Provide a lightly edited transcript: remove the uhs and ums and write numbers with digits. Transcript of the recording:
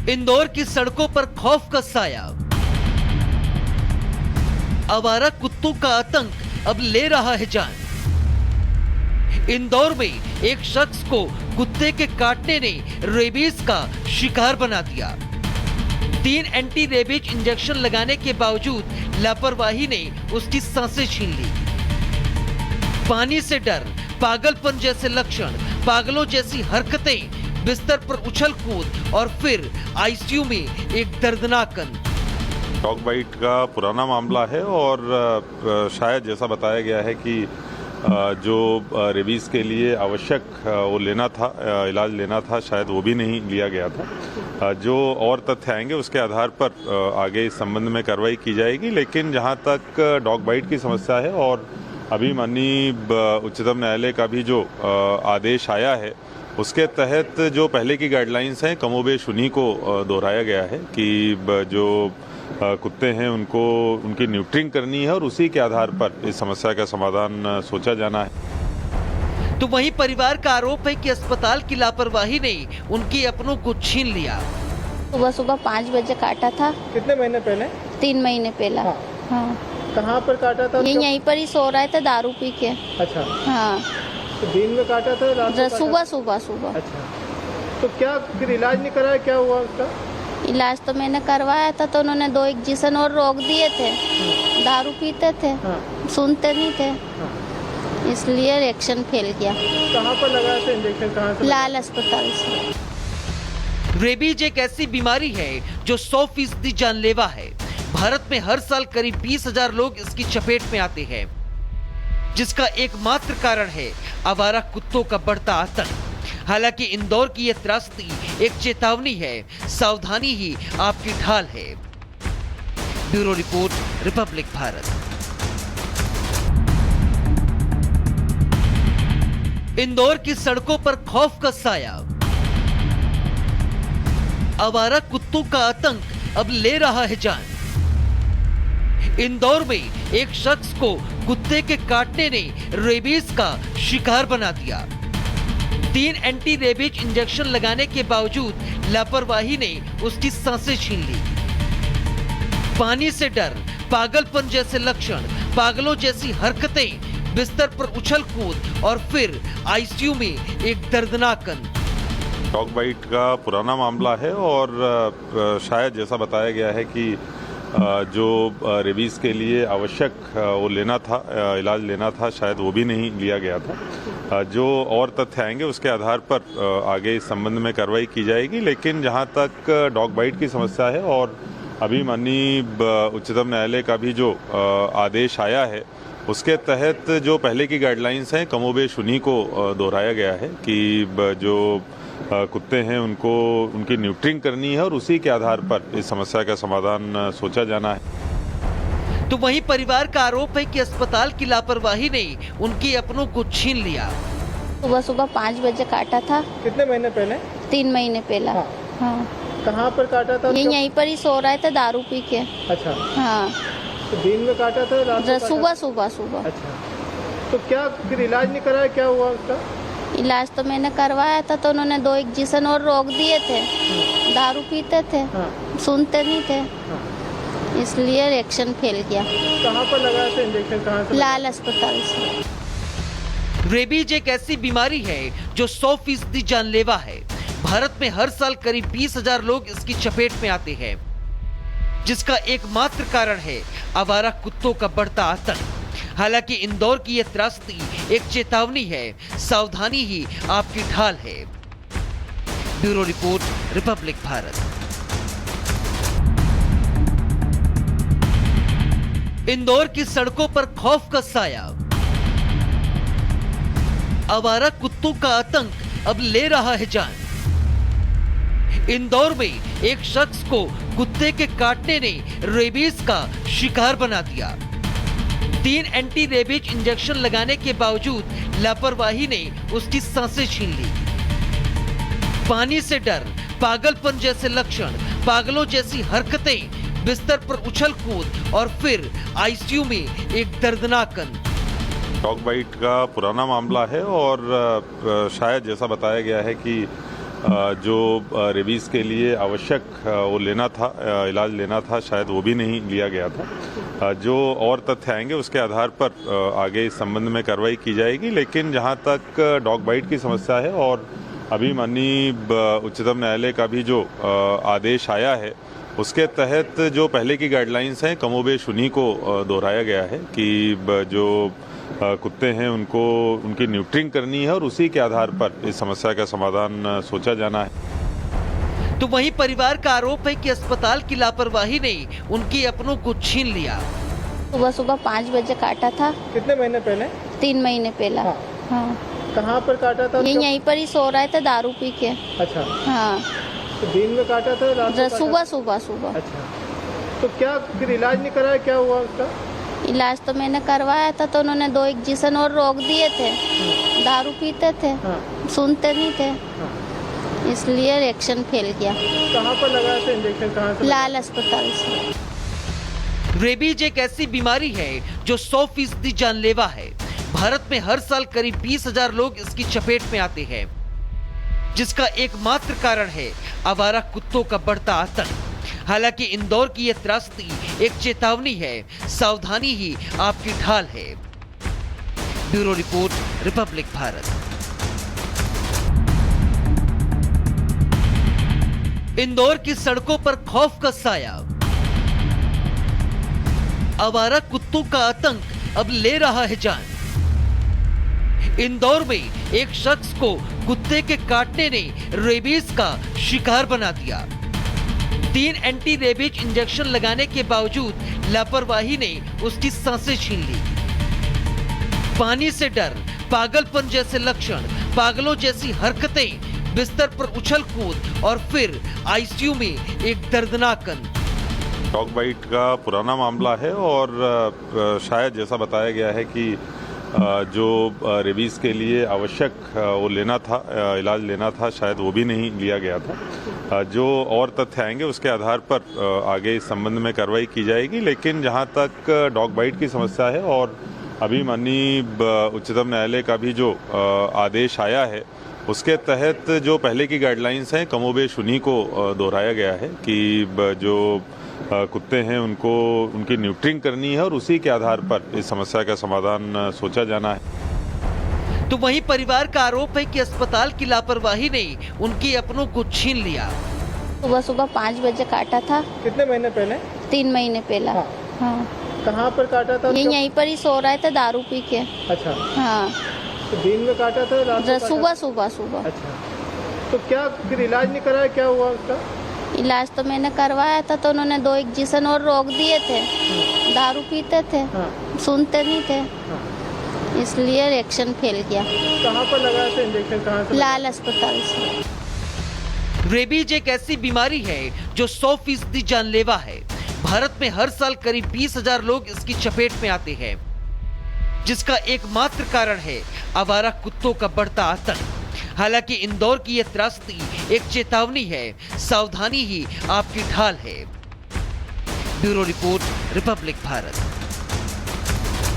इंदौर की सड़कों पर खौफ का साया। आवारा कुत्तों का आतंक अब ले रहा है जान। इंदौर में एक शख्स को कुत्ते के काटने ने रेबीज का शिकार बना दिया। 3 एंटी रेबीज इंजेक्शन लगाने के बावजूद लापरवाही ने उसकी सांसें छीन ली। पानी से डर, पागलपन जैसे लक्षण, पागलों जैसी हरकतें, बिस्तर पर उछल कूद और फिर आईसीयू में एक दर्दनाक अंत। डॉग बाइट का पुराना मामला है और शायद जैसा बताया गया है कि जो रेबीज के लिए आवश्यक वो लेना था, इलाज लेना था, शायद वो भी नहीं लिया गया था। जो और तथ्य आएंगे उसके आधार पर आगे इस संबंध में कार्रवाई की जाएगी। लेकिन जहां तक डॉग बाइट की समस्या है और अभी माननीय उच्चतम न्यायालय का भी जो आदेश आया है उसके तहत जो पहले की गाइडलाइंस हैं कमोबेश उन्हीं को दोहराया गया है कि जो कुत्ते हैं उनको उनकी न्यूट्रिंग करनी है और उसी के आधार पर इस समस्या का समाधान सोचा जाना है। तो वहीं परिवार का आरोप है कि अस्पताल की लापरवाही ने उनके अपनों को छीन लिया। सुबह सुबह 5 बजे काटा था। कितने महीने पहले? 3 महीने पहले। हाँ। कहाँ पर काटा था? यहीं पर ही सो रहे थे दारू पी के। अच्छा। हाँ। तो दिन में काटा था, रात में? सुबह। अच्छा। तो क्या फिर इलाज नहीं कराया? क्या हुआ उसका? इलाज तो मैंने करवाया था तो उन्होंने 2 इंजेक्शन और रोक दिए थे। दारू पीते थे। हाँ। सुनते नहीं थे। हाँ। इसलिए रिएक्शन फैल गया। कहाँ पर लगाए थे इंजेक्शन? कहाँ से? लाल अस्पताल से। रेबीज एक ऐसी बीमारी है जो 100% जानलेवा है। भारत में हर साल करीब 20,000 लोग इसकी चपेट में आते हैं, जिसका एकमात्र कारण है आवारा कुत्तों का बढ़ता आतंक। हालांकि इंदौर की यह त्रासदी एक चेतावनी है, सावधानी ही आपकी ढाल है। Bureau report, Republic Bharat. Indore की सड़कों पर खौफ का साया। आवारा कुत्तों का आतंक अब ले रहा है जान। इंदौर में एक शख्स को कुत्ते के काटने ने रेबीज का शिकार बना दिया। 3 एंटी रेबीज इंजेक्शन लगाने के बावजूद लापरवाही ने उसकी सांसें छीन ली। पानी से डर, पागलपन जैसे लक्षण, पागलों जैसी हरकतें, बिस्तर पर उछल कूद और फिर आईसीयू में एक दर्दनाक अंत। डॉग बाइट का पुराना मामला है और शायद जैसा बताया गया है कि जो रेबीज के लिए आवश्यक वो लेना था, इलाज लेना था, शायद वो भी नहीं लिया गया था। जो और तथ्य आएंगे उसके आधार पर आगे इस संबंध में कार्रवाई की जाएगी। लेकिन जहां तक डॉग बाइट की समस्या है और अभी माननीय उच्चतम न्यायालय का भी जो आदेश आया है उसके तहत जो पहले की गाइडलाइंस हैं कमोबेश उन्हीं को दोहराया गया है कि जो कुत्ते हैं उनको उनकी न्यूट्रिंग करनी है और उसी के आधार पर इस समस्या का समाधान सोचा जाना है। तो वहीं परिवार का आरोप है कि अस्पताल की लापरवाही ने उनके अपनों को छीन लिया। सुबह 5 बजे काटा था। कितने महीने पहले? 3 महीने पहले। हाँ। कहाँ पर काटा था? यहीं पर ही सो रहे थे दारू पी के। अच्छा। हाँ। तो दिन में काटा था, रात में? सुबह। अच्छा। तो क्या फिर इलाज नहीं कराया? क्या हुआ उसका? इलाज तो मैंने करवाया था तो उन्होंने 2 इंजेक्शन और रोक दिए थे। दारू पीते थे। हाँ। सुनते नहीं थे। हाँ। इसलिए रिएक्शन फैल गया। कहाँ पर लगाए थे इंजेक्शन? कहाँ से? लाल अस्पताल से। रेबीज एक ऐसी बीमारी है जो 100% जानलेवा है। भारत में हर साल करीब 20,000 लोग इसकी चपेट में आते हैं, जिसका एकमात्र कारण है आवारा कुत्तों का बढ़ता आतंक। हालांकि इंदौर की यह त्रासदी एक चेतावनी है, सावधानी ही आपकी ढाल है। Bureau report, Republic Bharat. Indore की सड़कों पर खौफ का साया। आवारा कुत्तों का आतंक अब ले रहा है जान। इंदौर में एक शख्स को कुत्ते के काटने ने रेबीज का शिकार बना दिया। 3 एंटी रेबीज इंजेक्शन लगाने के बावजूद लापरवाही ने उसकी सांसें छीन ली। पानी से डर, पागलपन जैसे लक्षण, पागलों जैसी हरकतें, बिस्तर पर उछल कूद और फिर आईसीयू में एक दर्दनाक अंत। डॉग बाइट का पुराना मामला है और शायद जैसा बताया गया है कि जो रेबीज़ के लिए आवश्यक वो लेना था, इलाज लेना था, शायद वो भी नहीं लिया गया था। जो और तथ्य आएंगे उसके आधार पर आगे इस संबंध में कार्रवाई की जाएगी। लेकिन जहां तक डॉग बाइट की समस्या है और अभी माननीय उच्चतम न्यायालय का भी जो आदेश आया है उसके तहत जो पहले की गाइडलाइंस हैं कमोबेश उन्हीं को दोहराया गया है कि जो कुत्ते हैं उनको उनकी न्यूट्रिंग करनी है और उसी के आधार पर इस समस्या का समाधान सोचा जाना है। तो वहीं परिवार का आरोप है कि अस्पताल की लापरवाही ने उनके अपनों को छीन लिया। सुबह सुबह 5 बजे काटा था। कितने महीने पहले? 3 महीने पहला। हाँ। हाँ। कहाँ पर काटा था? यहीं पर ही सो रहे थे दारू पी के। अच्छा। हाँ। तो दिन में काटा था, रात में काटा सुबह था? सुबह सुबह। अच्छा। तो क्या फिर इलाज नहीं कराया, क्या हुआ उसका? इलाज तो मैंने करवाया था तो उन्होंने 2 इंजेक्शन और रोक दिए थे। दारू पीते थे। हाँ। सुनते सुनते नहीं थे। हाँ। इसलिए रिएक्शन फैल गया। कहाँ पर लगाया था इंजेक्शन? कहाँ से? लाल अस्पताल से। रेबीज एक ऐसी बीमारी है जो 100% जानलेवा है। भारत में हर साल करीब 20,000 लोग इसकी चपेट में आते हैं, जिसका एकमात्र कारण है आवारा कुत्तों का बढ़ता आतंक। हालांकि इंदौर की यह त्रासदी एक चेतावनी है, सावधानी ही आपकी ढाल है। Bureau report, Republic Bharat. Indore की सड़कों पर खौफ का साया। आवारा कुत्तों का आतंक अब ले रहा है जान। इंदौर में एक शख्स को कुत्ते के काटने ने रेबीज का शिकार बना दिया। 3 एंटी रेबीज इंजेक्शन लगाने के बावजूद लापरवाही ने उसकी सांसें छीन ली। पानी से डर, पागलपन जैसे लक्षण, पागलों जैसी हरकतें, बिस्तर पर उछल कूद और फिर आईसीयू में एक दर्दनाक अंत। डॉग बाइट का पुराना मामला है और शायद जैसा बताया गया है कि जो रेबीज़ के लिए आवश्यक वो लेना था, इलाज लेना था, शायद वो भी नहीं लिया गया था। जो और तथ्य आएंगे उसके आधार पर आगे इस संबंध में कार्रवाई की जाएगी। लेकिन जहां तक डॉग बाइट की समस्या है और अभी माननीय उच्चतम न्यायालय का भी जो आदेश आया है उसके तहत जो पहले की गाइडलाइंस हैं कमोबेश उन्हीं को दोहराया गया है कि जो कुत्ते हैं उनको उनकी न्यूट्रिंग करनी है और उसी के आधार पर इस समस्या का समाधान सोचा जाना है। तो वहीं परिवार का आरोप है कि अस्पताल की लापरवाही ने उनके अपनों को छीन लिया। सुबह सुबह 5 बजे काटा था। कितने महीने पहले? 3 महीने पहला। हाँ। हाँ। कहाँ पर काटा था? यहीं पर ही सो रहे थे दारू पी के। अच्छा। हाँ। तो दिन में काटा था, रात में काटा सुबह था? सुबह सुबह। अच्छा। तो क्या फिर इलाज नहीं कराया, क्या हुआ उसका? इलाज तो मैंने करवाया था तो उन्होंने 2 इंजेक्शन और रोक दिए थे। दारू पीते थे। हाँ। सुनते नहीं थे। हाँ। इसलिए रिएक्शन फैल गया। कहाँ पर लगाया था इंजेक्शन? कहाँ से? लाल अस्पताल से। रेबीज एक ऐसी बीमारी है जो 100% जानलेवा है। भारत में हर साल करीब 20,000 लोग इसकी चपेट में आते हैं, जिसका एकमात्र कारण है आवारा कुत्तों का बढ़ता आतंक। हालांकि इंदौर की यह त्रासदी एक चेतावनी है, सावधानी ही आपकी ढाल है। Bureau report, Republic Bharat.